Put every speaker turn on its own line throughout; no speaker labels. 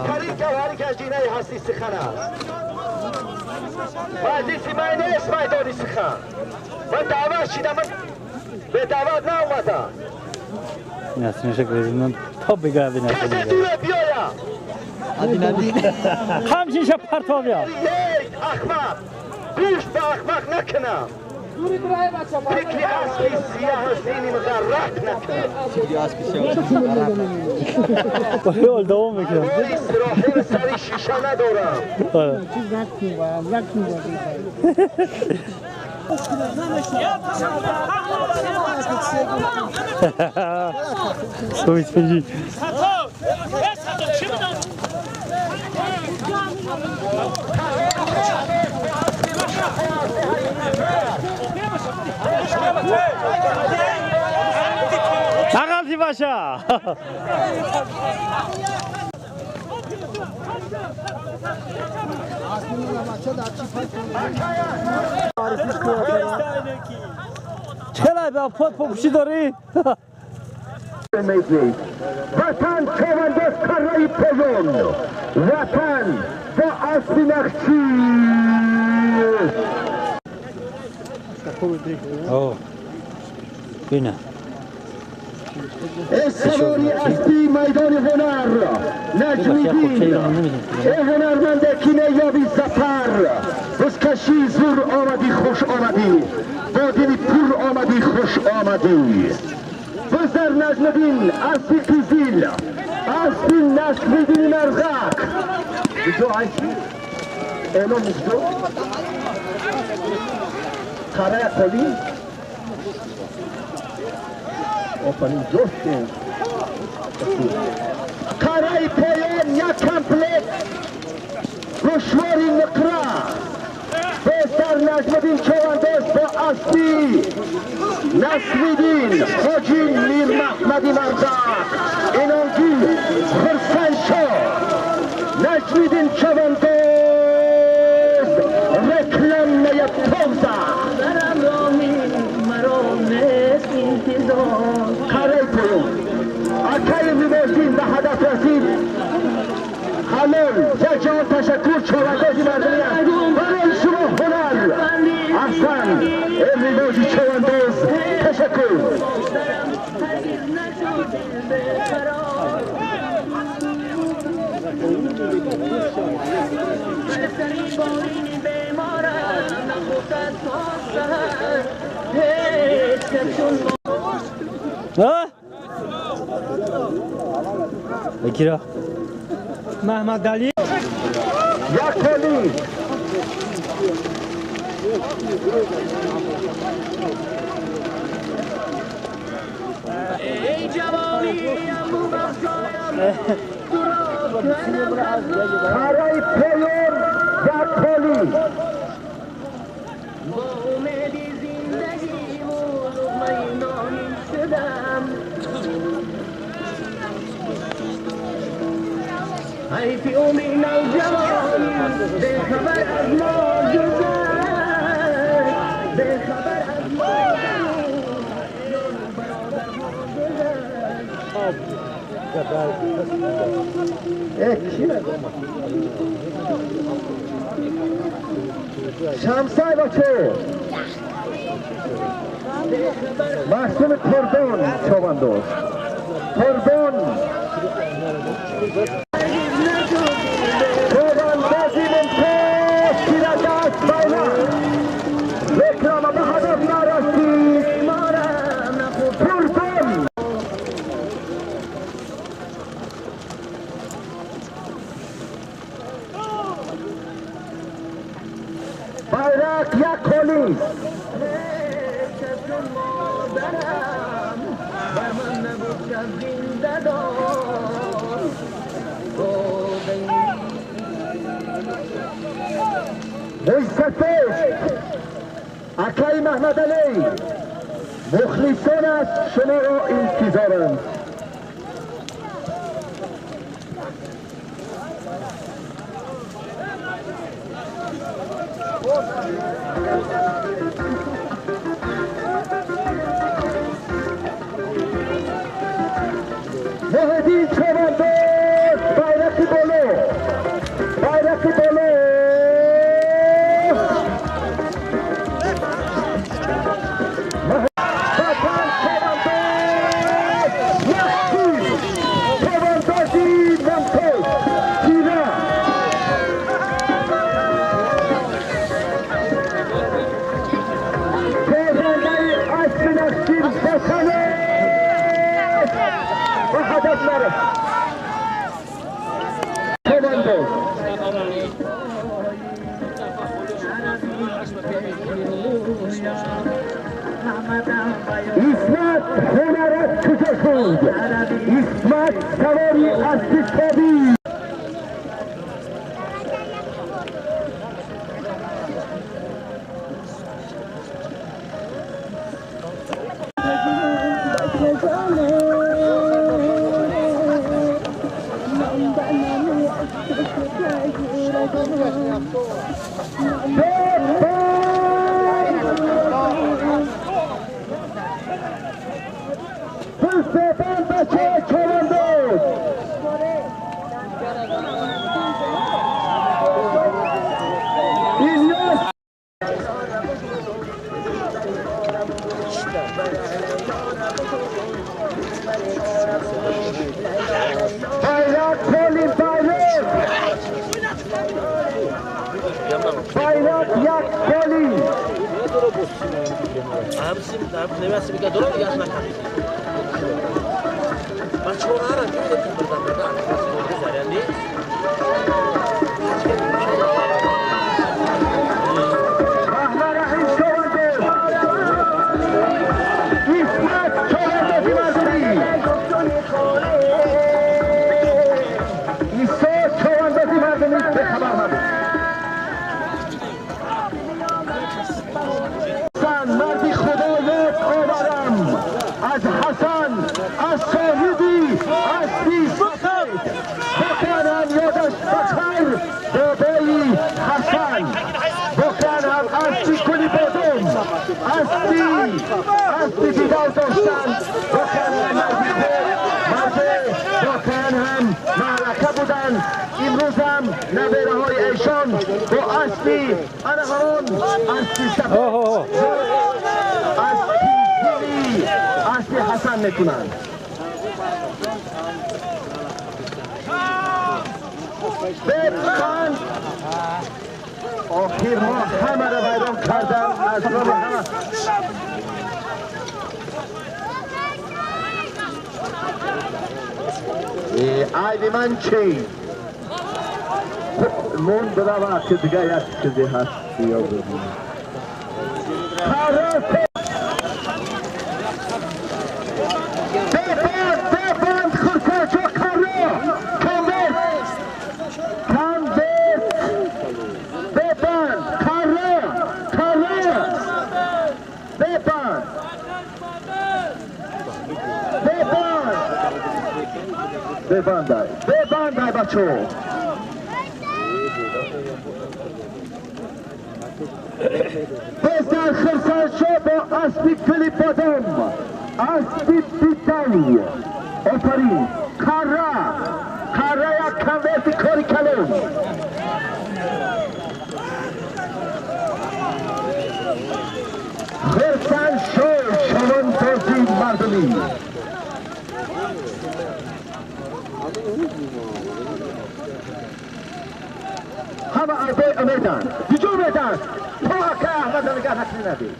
بزرگترین گوهری که از جینه هستی سخن است. مجلسی من نیست میدانی سخن. من دعوت شدم، من به دعوت نامدم.
نسیم شکل من تا بگه بینه
کسی دوره بیایم.
همچین شب پرتا بیا.
یک احمق گوش به احمق نکنم. فکری اسبی سیاه هستینی مغرق نکنم.
فکری اسبی سیاه مغرق
باید دوام میکنم.
ولی سراحه سری شیشه ندارم.
سویت فنجی نقلتی باشه چرا به پود پوشی داری؟
وطن چوندست کرای پیون وطن با اصلی نخچی
اوه بینه
سواری اصلی میدان هنر نجمی دین هنرمند کینه یابی زفر بزکشی زور آمدی خوش آمدی با دلی پر آمدی خوش آمدی بزر نجمدین اصلی کزیل اصلی نصفیدین مرغق بجو عیشی اعلام بجو خرای قلی آفرین جوشتیم خرای پایان یک کمپلیت گوشواری نقره بهتر نجمدین چواندست با اصلی نصفیدین حاجی میر محمدی مرزق اینانگی خرسن شا نجمدین چواندست رکلم نیت توزه برم رامی مرام نیست انتظار کاری پایون اکای میباشین به هدف رسید حلال یک جان تشکر چواندازی مردمی هست برای شما هنر احسن میباشی چوانداز تشکر
ها؟ بکیرا محمد علی
یک کلی ای جوانی برای پیور یک کلی با امیدی زندگی مینانی شدم ای پیومی نوجوانی به خبر از ما گذر به خبر از ما شمسای بچه محصول کردان چوانداز کردان چواندازی ممتاز تیره دست باینا بکرام به هدف نرسید کردان bayrak یک کلی بیستش اکای محمد علی مخلصان است شما را انتظارند مهدی چوانداز بایرقی بلو یک سواری اسبی bayrak yak koli.
Nevesi bir kadar yaşına kalıyor. Ben çoğu ara gittim buradan. Yani
اسبی دیدار داشتن واقعا هم معرکه بودن. امروز هم نویره های ایشان با اسبی انهان اسبی سفر اسبی گیری اسبی حسن میکنن. ببخند آخر ما همه را بیرون کردن از راه همه. عیب من چی؟ مون برای که دیگه یک چیزی هست یا بودیم ببند خورکاچو کرو کم بیت ببند کرو ببند ببند بچو بزن خرسان شو با اسبی کلی بادم اسبی بیتایی آفرین کره یک کنویتی کاری کلون خرسان شو شوان توزی مردمی همه عربه امیدن دیجور میدن تا که احمد نگه حکمی ندید.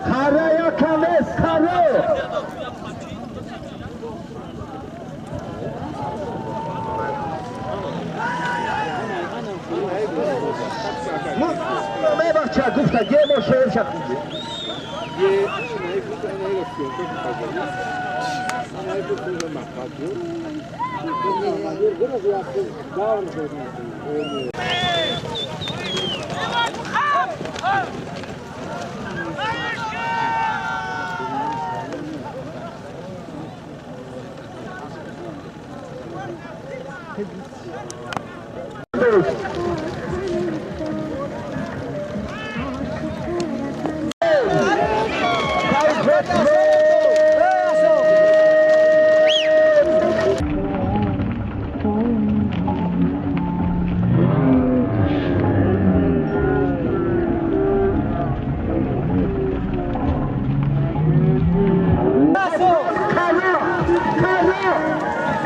Kara ya kames kara. Me bahçe gufta gemo şehir şaklıcı.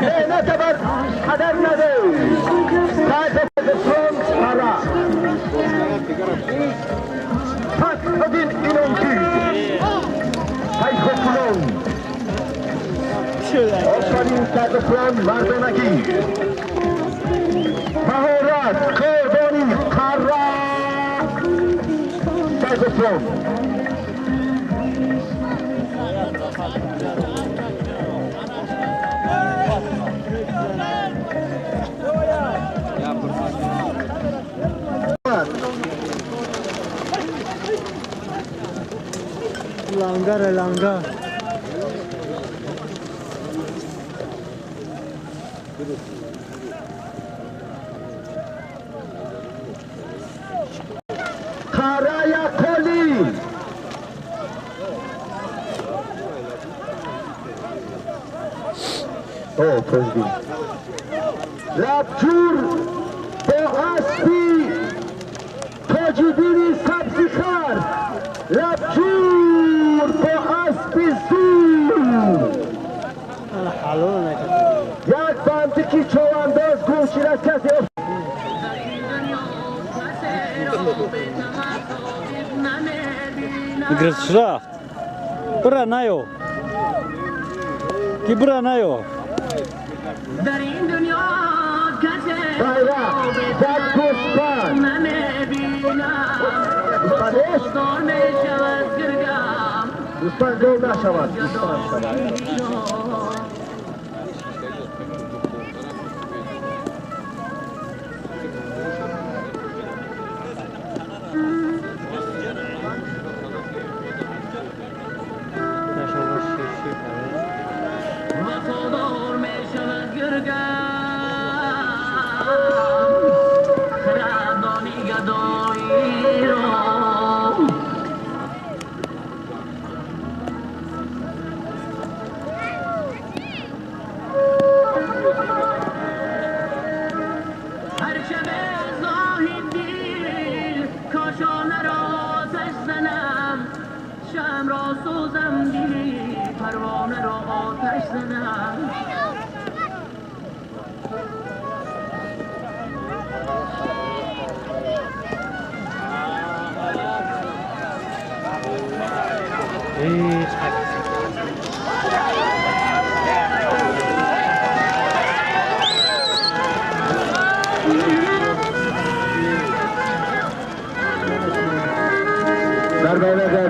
نتبر قدر نده ساعت بسرم سارا پس بدین اینون کی های خوکنون آفرین ساعت بسرم مردانگی مهارت قربانی قرار ساعت بسرم
لانگا
خارای کلی او پرگی لبجور با اسبی تاجیدینی سبزی خر لبجور با اسبی زور یک بندکی چوانداز گوشی را کسی
Гришрафт. Бра наё. Ки бра наё.
در این دنیا کسی
در گوشبان
نمیبینم دوستان میشود گرگم
دوستان دور نشود دوستان شود
وفادار میشود گرگم خردانی گدایی را هر شب زاهدی کاشانه را آتش زنم شم را سوزم دیلی پروانه را آتش زنم
در بین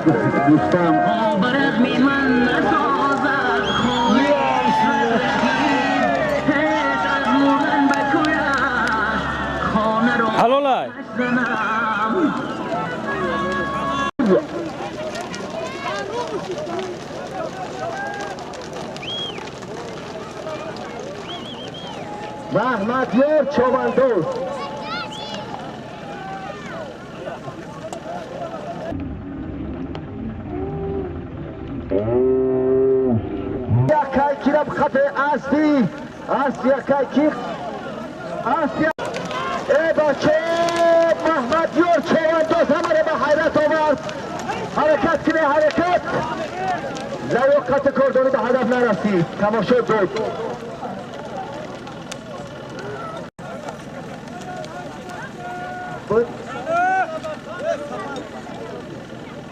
دوستان
برق می من نسازد خواهیش رقیب هیچ از مردن بکویش خانه را
حلالای.
آتش زنم
محمدیار چوبندوز یکی کی را بخط اسبی یکی کی اسبی ای بچه محمدیار چوبندوز همه به حیرت آورد حرکت کنه حرکت لیاقت کردانی به هدف نرسید تماشا بود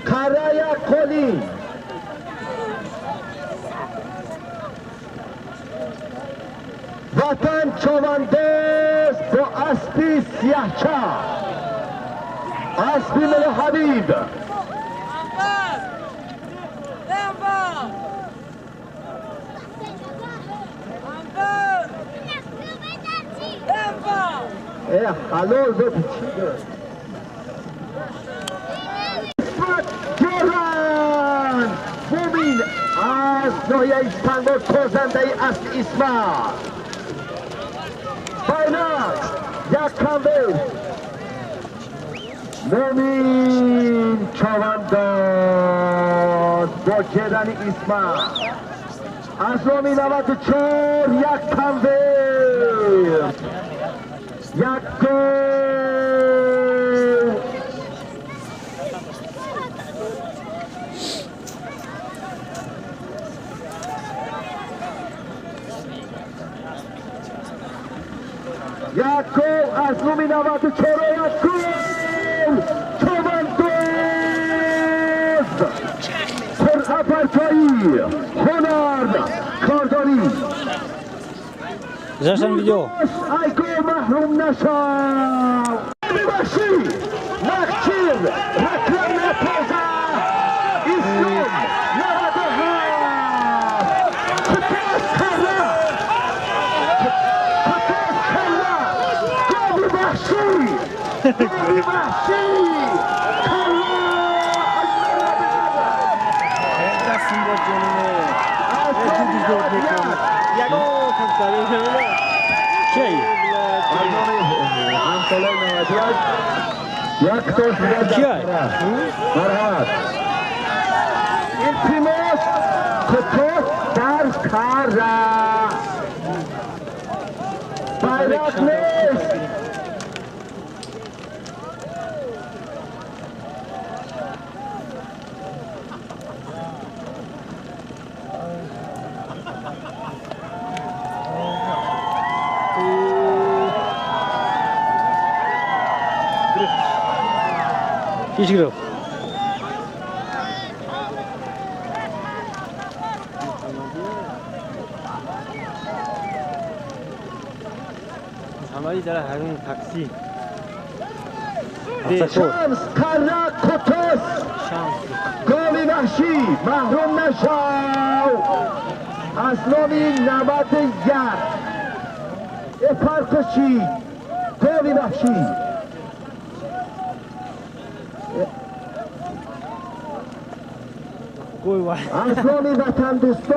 کارای کلی وطن چوانداز با اسبی سیاهچه اسبی مل حبیب حلال بود چیده گران مومین از ناحیه استانبول تازنده است اسمت فاینکس یک کامل مومین چوانداز با گردن اسمت از مومین 94 یک کامل یک گل یک گل از نومی 94 یک گل چوبندوز پرافرچایی هنر کاردانی
زشتن ویدیو
ای گل محروم نشو ببخشی نخچیر رکلم نتازه اسلام 97 کتاز کره گل بخشی گل بخشی یک توش مرحبت التماس کتاز در کاره bayrak نیست
هیچ گرفت
همایی در همون تاکسی
شانس کره کتاز گاوی وحشی محروم نشو از نامی 91 افرقشی گاوی وحشی
گوی وای
از نامی وطن دوستو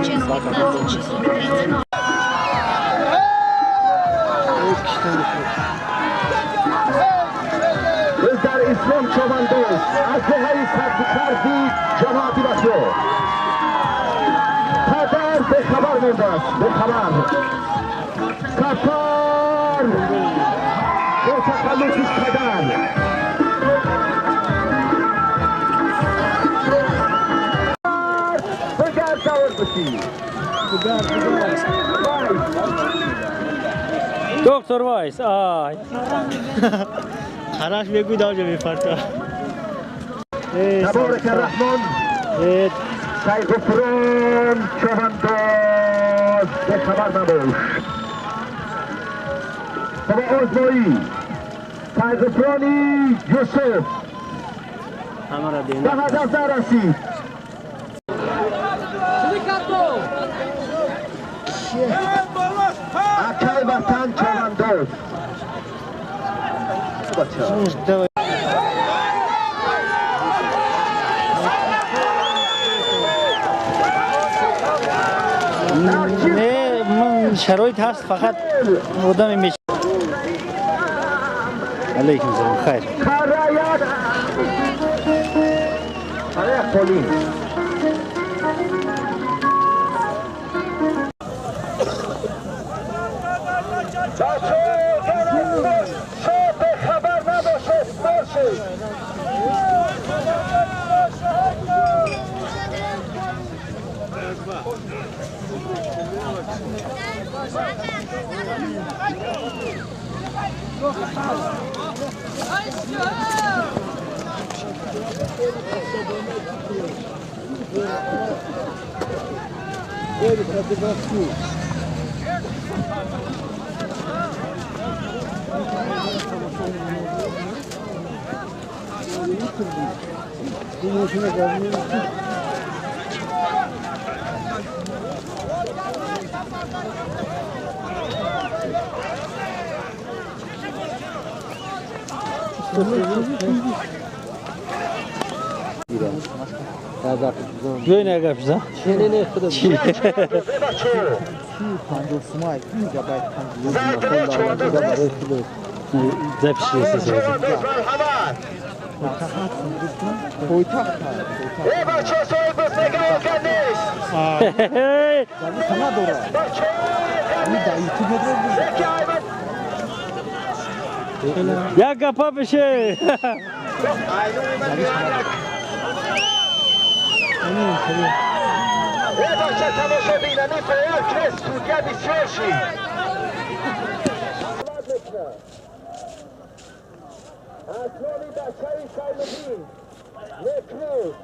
Сейчас 15 часов 30 минут.
biz در اسلام چوبندوز از جهه سبکتی جماعتی بسیار پدر به خبر مونده است به خبر سفر به تخلص پدر بگرد دور بشی
دکتر وایس آی
خراش بگوی داجه میفرتا
تبارک الرحمن سیغفران چوبنداز به خبر نباش بابا آزمایی سیغفرانی یوسف
همه را
به
دینه
هدف نرسید اکای وطن چوبنداز
نه من شرایط هست فقط بودم میشه علیکم سلام خیر
کرایت برای پولین خبر نباشه باشه
Böyle ne yapıyorsun?
Çeneni kırdım.
Zapişiyorsun sen. Ya kapa bir şey.
بچه تماشا بیننی فعال که سودیا بسیار شی اسلامی بچه ای سایلدین نکروز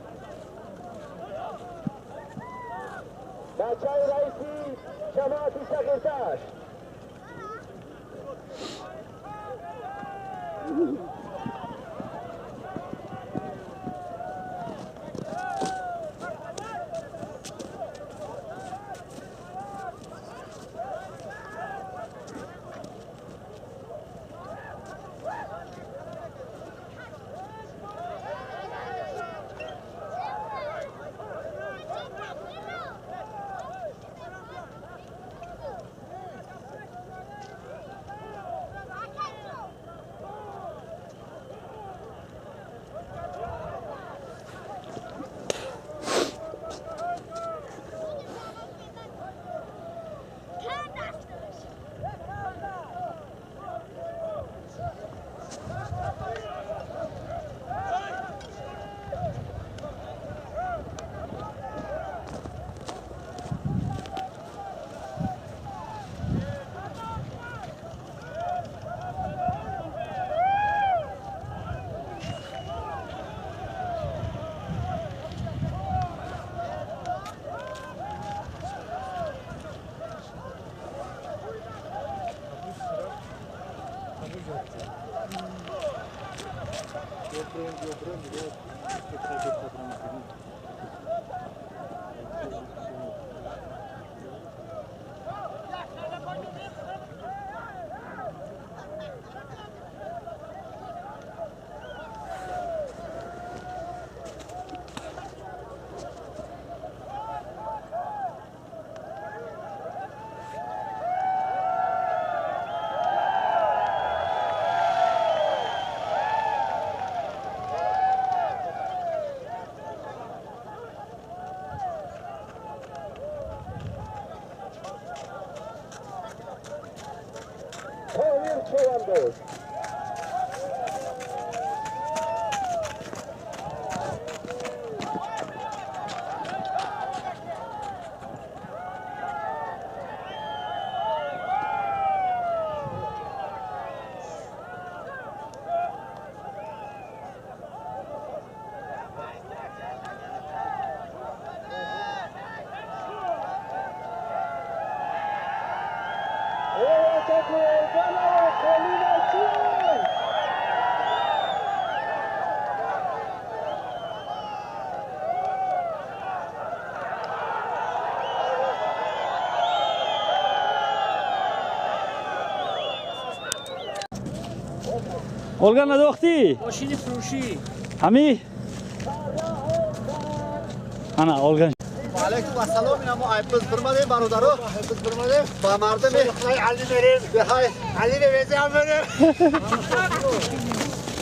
بچه ای رئیسی جماعتی شگردش
Olga نداختی؟
ماشین فروشی
همی؟ انا Olga.
علیکم السلام اینم ایپس برماده برادرو ایپس برماده با مردم علی بریم بهای علی بویزه هم بریم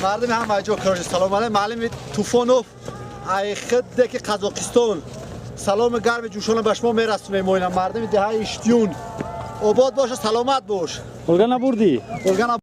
مردم هم وجه کراج سلام علیکم معلم توفانوف ای خد که قزاقستان سلام گرم جوشان به شما میرسونیم مردم دهه اشتیون آباد باشه سلامت باش
Olga نبردی؟
Olga